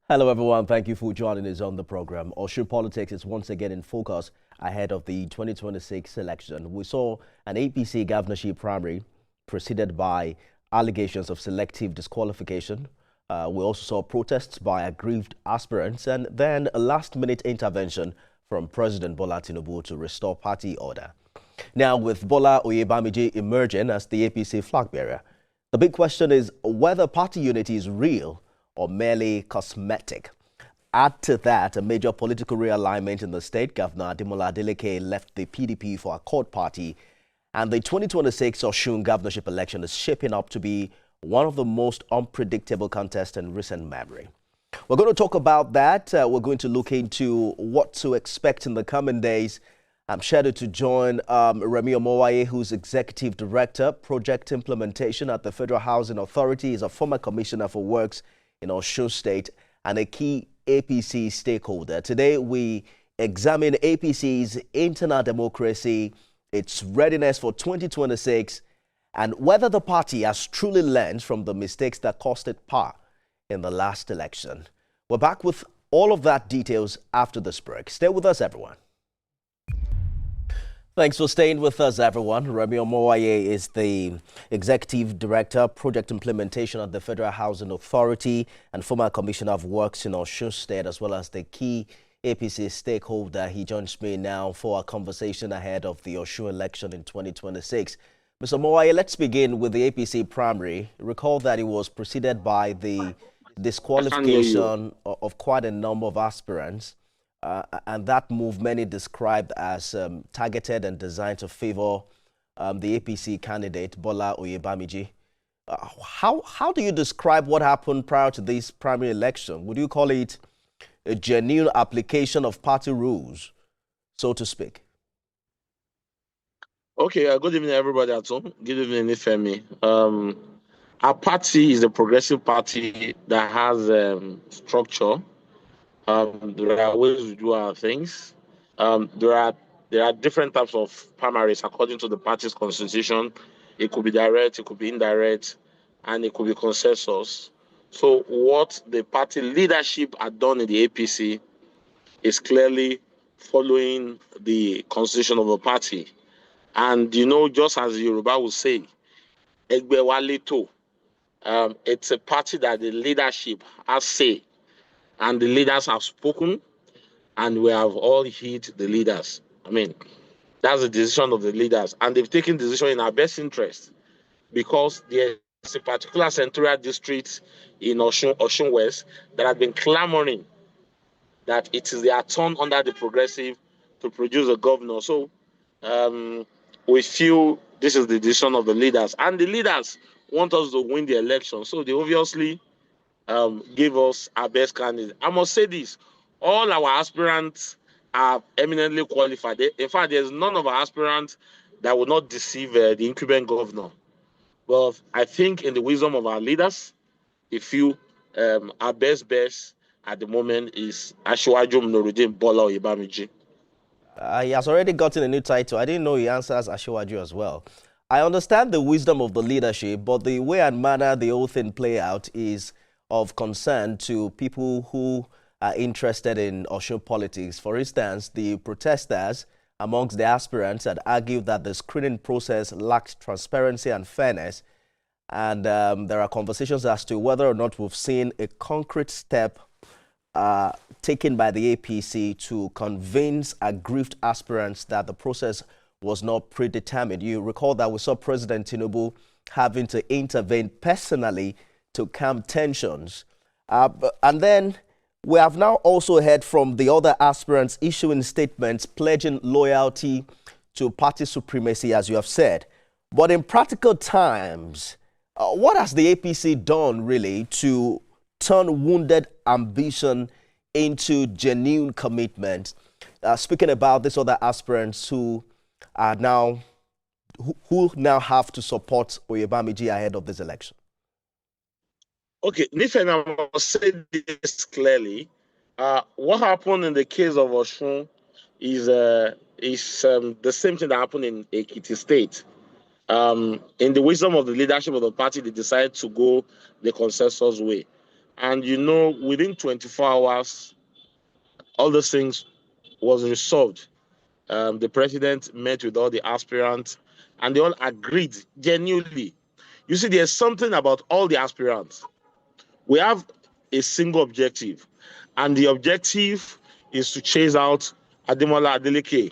Hello, everyone. Thank you for joining us on the program. Osun politics is once again in focus ahead of the 2026 election. We saw an APC governorship primary preceded by allegations of selective disqualification. We also saw protests by aggrieved aspirants and then a last-minute intervention from President Bola Tinubu to restore party order. Now, with Bola Oyebamiji emerging as the APC flag bearer, the big question is whether party unity is real or merely cosmetic. Add to that a major political realignment in the state. Governor Ademola Adeleke left the PDP for Accord Party, and the 2026 Osun governorship election is shaping up to be one of the most unpredictable contests in recent memory. We're going to talk about that. We're going to look into what to expect in the coming days. I'm scheduled to join Remi Omowaye, who's Executive Director, Project Implementation at the Federal Housing Authority. He's a former Commissioner for Works in Osun State and a key APC stakeholder. Today, we examine APC's internal democracy, its readiness for 2026, and whether the party has truly learned from the mistakes that cost it power in the last election. We're back with all of that details after this break. Stay with us, everyone. Thanks for staying with us, everyone. Remi Omowaye is the Executive Director, Project Implementation at the Federal Housing Authority and former Commissioner of Works in Osun State, as well as the key APC stakeholder. He joins me now for a conversation ahead of the Osun election in 2026. Mr. Omowaye, let's begin with the APC primary. Recall that it was preceded by the disqualification of quite a number of aspirants. And that move many described as targeted and designed to favor the APC candidate, Bola Oyebamiji. How do you describe what happened prior to this primary election? Would you call it a genuine application of party rules, so to speak? Okay, good evening, everybody at home. Good evening, Ifemi. Our party is a progressive party that has structure. There are ways we do our things. There are different types of primaries according to the party's constitution. It could be direct, it could be indirect, and it could be consensus. So what the party leadership had done in the APC is clearly following the constitution of the party. And just as Yoruba would say, Egbe Waleto, it's a party that the leadership has say. And the leaders have spoken, and we have all heed the leaders. I mean, that's the decision of the leaders. And they've taken decision in our best interest because there's a particular senatorial district in Osun West that has been clamoring that it is their turn under the progressive to produce a governor. So we feel this is the decision of the leaders. And the leaders want us to win the election. So they obviously give us our best candidate. I must say this, all our aspirants are eminently qualified. In fact, there's none of our aspirants that will not deceive the incumbent governor. But I think in the wisdom of our leaders, if you our best at the moment is Asiwaju Mnoruddin Bola Oyebamiji. He has already gotten a new title. I didn't know he answers Asiwaju as well. I understand the wisdom of the leadership, but the way and manner the whole thing play out is of concern to people who are interested in Osun politics. For instance, the protesters amongst the aspirants had argued that the screening process lacked transparency and fairness. And there are conversations as to whether or not we've seen a concrete step taken by the APC to convince aggrieved aspirants that the process was not predetermined. You recall that we saw President Tinubu having to intervene personally to calm tensions. And then we have now also heard from the other aspirants issuing statements pledging loyalty to party supremacy, as you have said. But in practical times, what has the APC done really to turn wounded ambition into genuine commitment? Speaking about these other aspirants who are now have to support Oyebamiji ahead of this election. Okay, Nifen, I must say this clearly. What happened in the case of Osun is the same thing that happened in Ekiti State. In the wisdom of the leadership of the party, they decided to go the consensus way. And within 24 hours, all those things was resolved. The president met with all the aspirants, and they all agreed genuinely. You see, there's something about all the aspirants. We have a single objective, and the objective is to chase out Ademola Adeleke,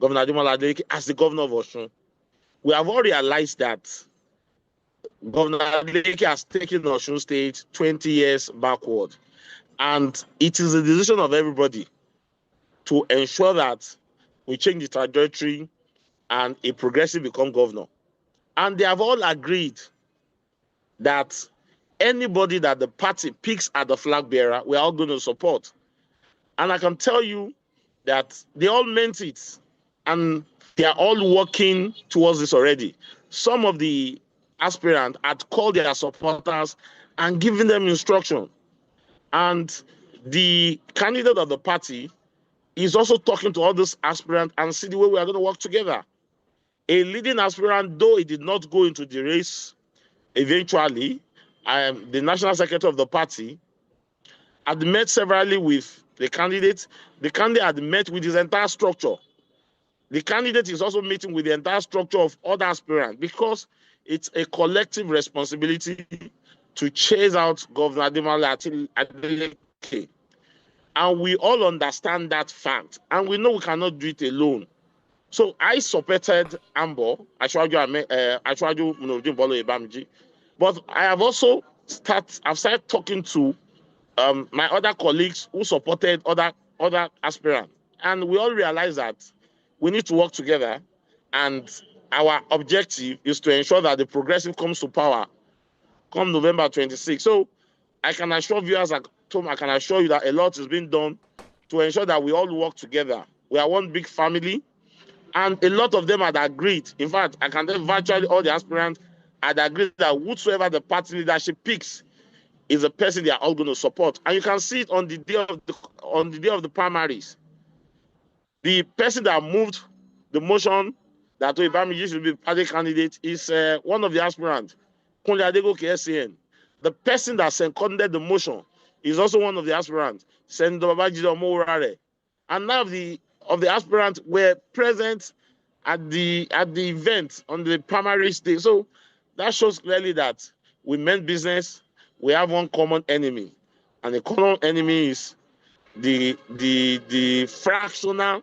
Governor Ademola Adeleke, as the governor of Osun. We have all realized that Governor Adeleke has taken Osun State 20 years backward, and it is the decision of everybody to ensure that we change the trajectory and a progressive become governor. And they have all agreed that anybody that the party picks as the flag bearer, we're all going to support. And I can tell you that they all meant it. And they are all working towards this already. Some of the aspirants had called their supporters and given them instruction. And the candidate of the party is also talking to all these aspirants and see the way we are going to work together. A leading aspirant, though he did not go into the race, eventually, the national secretary of the party had met severally with the candidate. The candidate had met with his entire structure. The candidate is also meeting with the entire structure of other aspirants because it's a collective responsibility to chase out Governor Ademola Adeleke. And we all understand that fact. And we know we cannot do it alone. So I supported Ambo, Ashwaju Bola Oyebamiji. But I have also started talking to my other colleagues who supported other aspirants. And we all realize that we need to work together. And our objective is to ensure that the progressive comes to power come November 26. So I can assure viewers at home, I can assure you that a lot is being done to ensure that we all work together. We are one big family. And a lot of them had agreed. In fact, I can tell virtually all the aspirants had agreed that whosoever the party leadership picks is the person they are all going to support. And you can see it on the day of the primaries. The person that moved the motion that Oyebamiji should be party candidate is one of the aspirants, Kunle Adegoke SAN. The person that seconded the motion is also one of the aspirants, Senator Babajide Omoworare. And none of the aspirants were present at the event on the primary stage. So that shows clearly that we meant business. We have one common enemy, and the common enemy is the fractional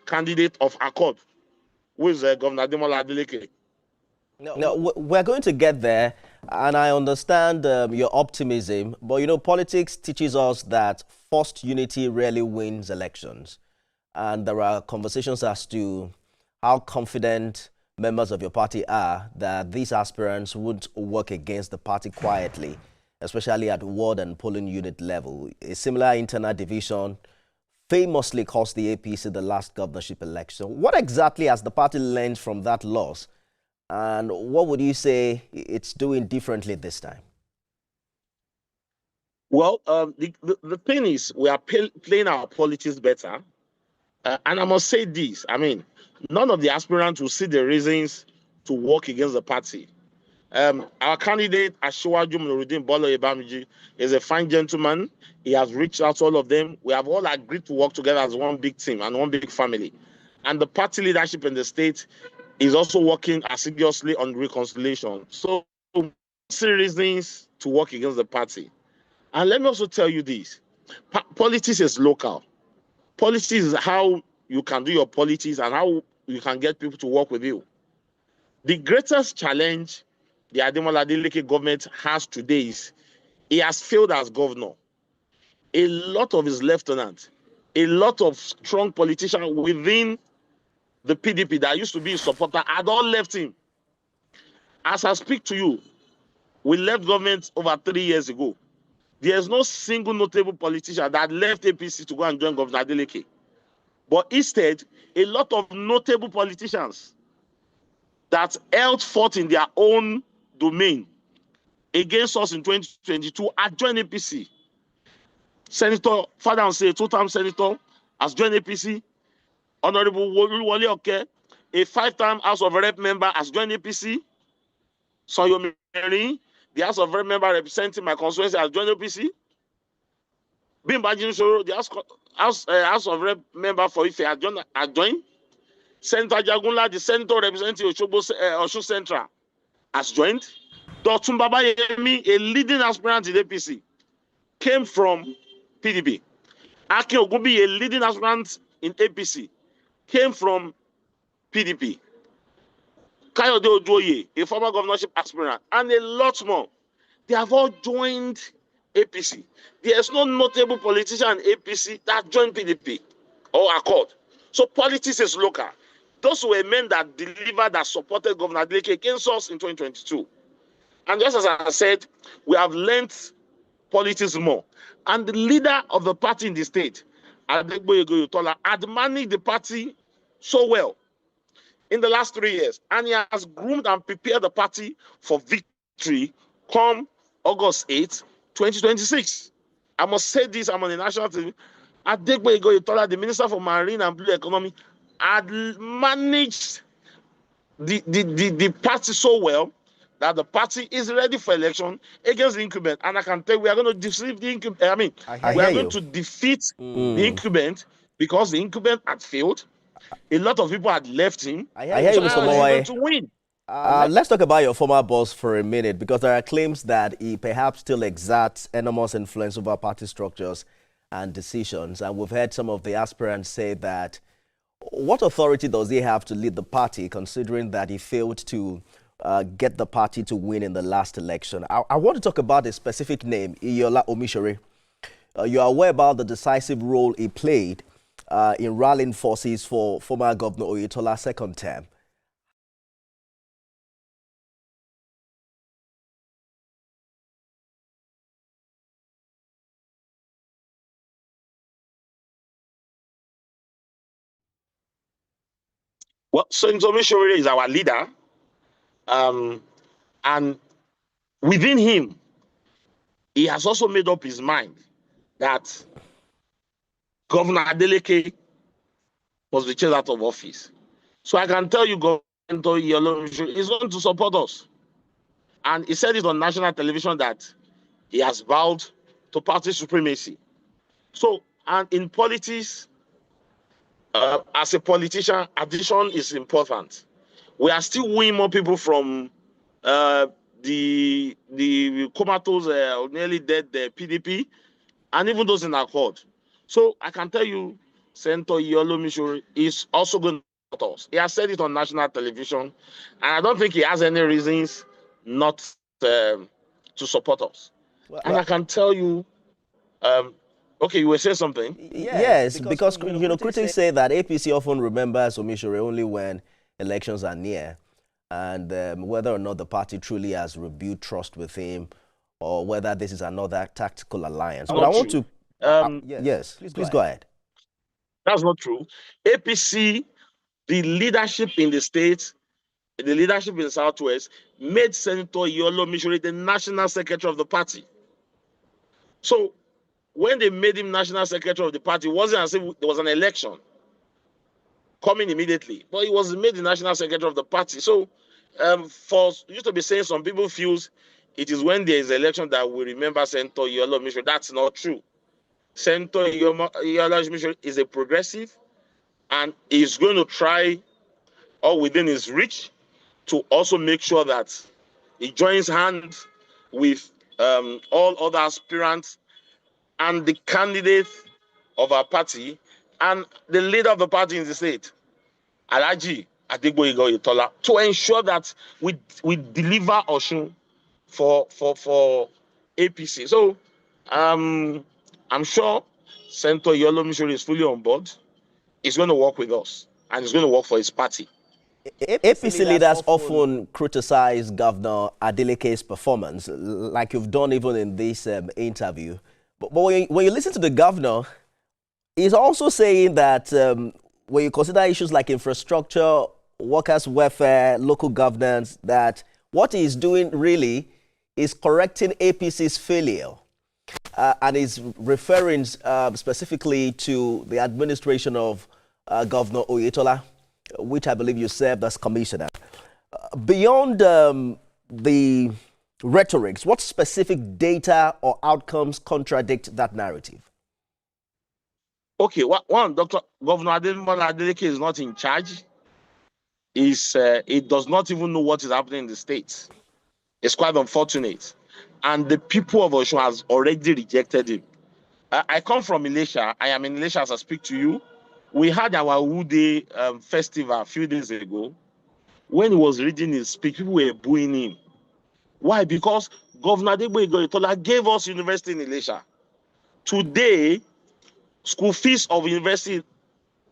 candidate of Accord, who is Governor Ademola Adeleke. No, we're going to get there, and I understand your optimism, but politics teaches us that forced unity rarely wins elections. And there are conversations as to how confident members of your party are that these aspirants won't work against the party quietly, especially at ward and polling unit level. A similar internal division famously cost the APC the last governorship election. What exactly has the party learned from that loss? And what would you say it's doing differently this time? Well, the thing is, we are playing our politics better. And I must say this, none of the aspirants will see the reasons to work against the party. Our candidate, Ashwaju Bola Oyebamiji, is a fine gentleman. He has reached out to all of them. We have all agreed to work together as one big team and one big family. And the party leadership in the state is also working assiduously on reconciliation. So, see reasons to work against the party. And let me also tell you this. Politics is local. Politics is how you can do your politics and how you can get people to work with you. The greatest challenge the Ademola Adeleke government has today is he has failed as governor. A lot of his lieutenants, a lot of strong politicians within the PDP that used to be his supporter had all left him. As I speak to you, we left government over 3 years ago. There is no single notable politician that left APC to go and join Governor Adeleke. But instead, a lot of notable politicians that held forth in their own domain against us in 2022 are joined APC. Senator Fadanse, two-term senator, has joined APC. Honorable Wole Oke, a 5-time House of Rep member, has joined APC. Soyomi, the the House of Rep member representing my constituency, has joined APC. Bimbaji Nsoro, the House of Rep member for Ife, has joined. Senator Jagunla, the senator representing Osun Central, has joined. Dr. Babayemi, a leading aspirant in APC, came from PDP. Akin Ogunbi, a leading aspirant in APC, came from PDP. Kayode Ojoye, a former governorship aspirant, and a lot more. They have all joined APC. There is no notable politician in APC that joined PDP or Accord. So politics is local. Those were men that delivered, that supported Governor Adeleke against us in 2022. And just as I said, we have learned politics more. And the leader of the party in the state, Adegboyega Oyetola, had managed the party so well in the last 3 years. And he has groomed and prepared the party for victory come August 8, 2026. I must say this, I'm on the national TV. Adegboyega Oyetola, the Minister for Marine and Blue Economy, had managed the party so well that the party is ready for election against the incumbent. And I can tell you, we are going to deceive the incumbent. We are going to defeat the incumbent because the incumbent had failed. A lot of people had left him. I hear you, Mr. Mawai. To win. Let's talk about your former boss for a minute, because there are claims that he perhaps still exerts enormous influence over party structures and decisions. And we've heard some of the aspirants say that, what authority does he have to lead the party, considering that he failed to get the party to win in the last election? I want to talk about a specific name, Iyola Omishore. You are aware about the decisive role he played in rallying forces for former Governor Oyetola's second term. Well, Senator Omishore is our leader. And within him, he has also made up his mind that Governor Adeleke must be chased out of office. So I can tell you, Governor Oyetola's is going to support us. And he said it on national television that he has vowed to party supremacy. So, and in politics, as a politician, addition is important. We are still winning more people from the comatose, nearly dead PDP, and even those in Accord. So I can tell you, Senator Iyola Omishore is also going to support us. He has said it on national television, and I don't think he has any reasons not to support us. And I can tell you, okay, you will say something? Yes, because critics say that APC often remembers Omishore only when elections are near, and whether or not the party truly has rebuilt trust with him, or whether this is another tactical alliance. But I want to... yes, please go ahead. That's not true. APC, the leadership in the state, the leadership in the Southwest, made Senator Iyola Omishore the national secretary of the party. So when they made him national secretary of the party, it wasn't as if there was an election coming immediately, but he was made the national secretary of the party. So for you to be saying some people feels it is when there is election that we remember Senator Iyola Omishore, that's not true. Senator Iyola Omishore is a progressive, and is going to try all within his reach to also make sure that he joins hands with all other aspirants and the candidate of our party and the leader of the party in the state, Alhaji Adegboyega Oyetola, to ensure that we deliver Osun for APC. So I'm sure Senator Iyola Omishore is fully on board. He's going to work with us, and he's going to work for his party. APC leaders often criticize Governor Adeleke's performance, like you've done even in this interview. But when you listen to the governor, he's also saying that when you consider issues like infrastructure, workers' welfare, local governance, that what he's doing really is correcting APC's failure. And he's referring specifically to the administration of Governor Oyetola, which I believe you served as commissioner. Beyond the rhetorics. What specific data or outcomes contradict that narrative? Okay, one, Governor Ademola Adeleke is not in charge. It does not even know what is happening in the state. It's quite unfortunate. And the people of Osun has already rejected him. I come from Ilesha. I am in Ilesha as I speak to you. We had our Ude festival a few days ago. When he was reading his speech, people were booing him. Why? Because Governor Adegboyega gave us university in Ilesha. Today, school fees of University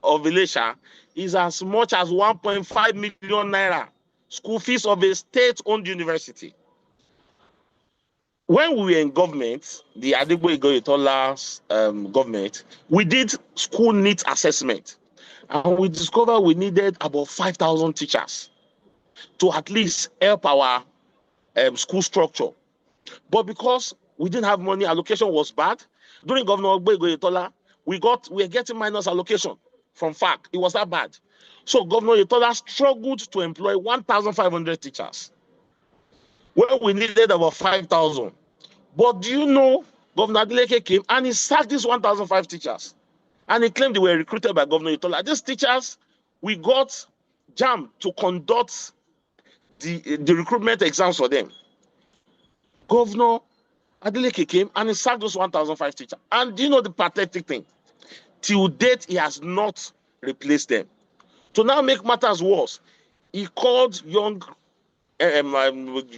of Ilesha is as much as 1.5 million naira. School fees of a state-owned university. When we were in government, the Adegboyega government, we did school needs assessment. And we discovered we needed about 5,000 teachers to at least help our school structure. But because we didn't have money, allocation was bad. During Governor Oyetola, we were getting minus allocation from FAC. It was that bad. So Governor Oyetola struggled to employ 1,500 teachers when we needed about 5,000. But do you know, Governor Adeleke came and he sacked these 1,005 teachers. And he claimed they were recruited by Governor Oyetola. These teachers, we got JAMB to conduct the recruitment exams for them. Governor Adeleke came and he sacked those 1,005 teachers. And do you know the pathetic thing? Till date, he has not replaced them. To now make matters worse, he called young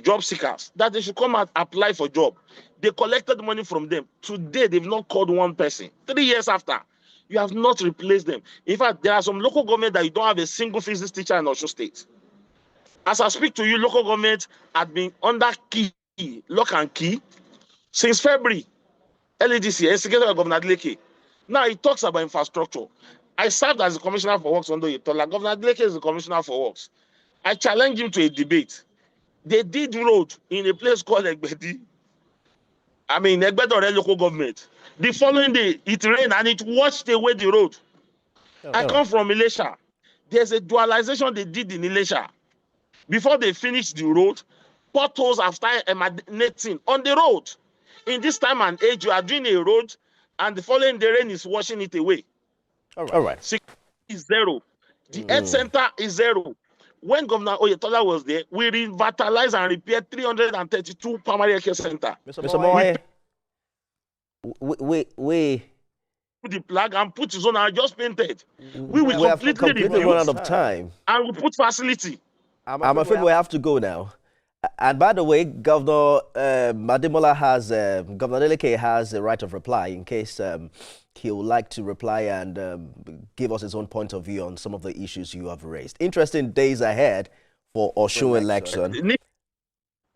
job seekers that they should come and apply for job. They collected money from them. Today, they've not called one person. 3 years after, you have not replaced them. In fact, there are some local government that you don't have a single physics teacher in Osun State. As I speak to you, local government had been under lock and key, since February. LADC, instigated by Governor Adeleke. Now he talks about infrastructure. I served as the Commissioner for Works under Oyetola. Governor Adeleke is the Commissioner for Works. I challenged him to a debate. They did road in a place called Egbedi. I mean, Egbedore local government. The following day, it rained and it washed away the road. I come from Ilesha. There's a dualization they did in Ilesha. Before they finished the road, potholes have started emanating on the road. In this time and age, you are doing a road and the following day rain is washing it away. All right. Security is zero. The health center is zero. When Governor Oyetola was there, we revitalized and repaired 332 primary care centers. Mr. Moye, we put the plug and put his own and just painted. We will have completely run out of time. And we put facility. I'm afraid we have to go now. And by the way, Governor Ademola has, Governor Adeleke has a right of reply in case he would like to reply and give us his own point of view on some of the issues you have raised. Interesting days ahead for Osun election.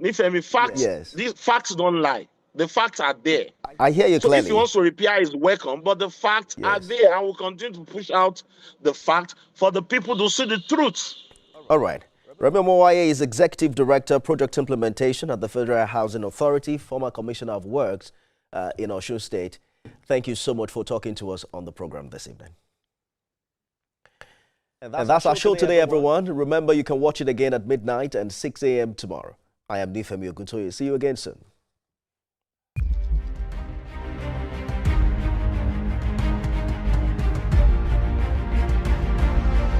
Nifemi, facts, these facts don't lie. The facts are there. I hear you clearly. So if he wants to repair, is welcome, but the facts are there and we'll continue to push out the fact for the people to see the truth. All right. Remy Omowaye is Executive Director, Project Implementation at the Federal Housing Authority, former Commissioner of Works in Osun State. Thank you so much for talking to us on the program this evening. And that's our show today, everyone. Remember, you can watch it again at midnight and 6 a.m. tomorrow. I am Nifemi Oguntoye. See you again soon.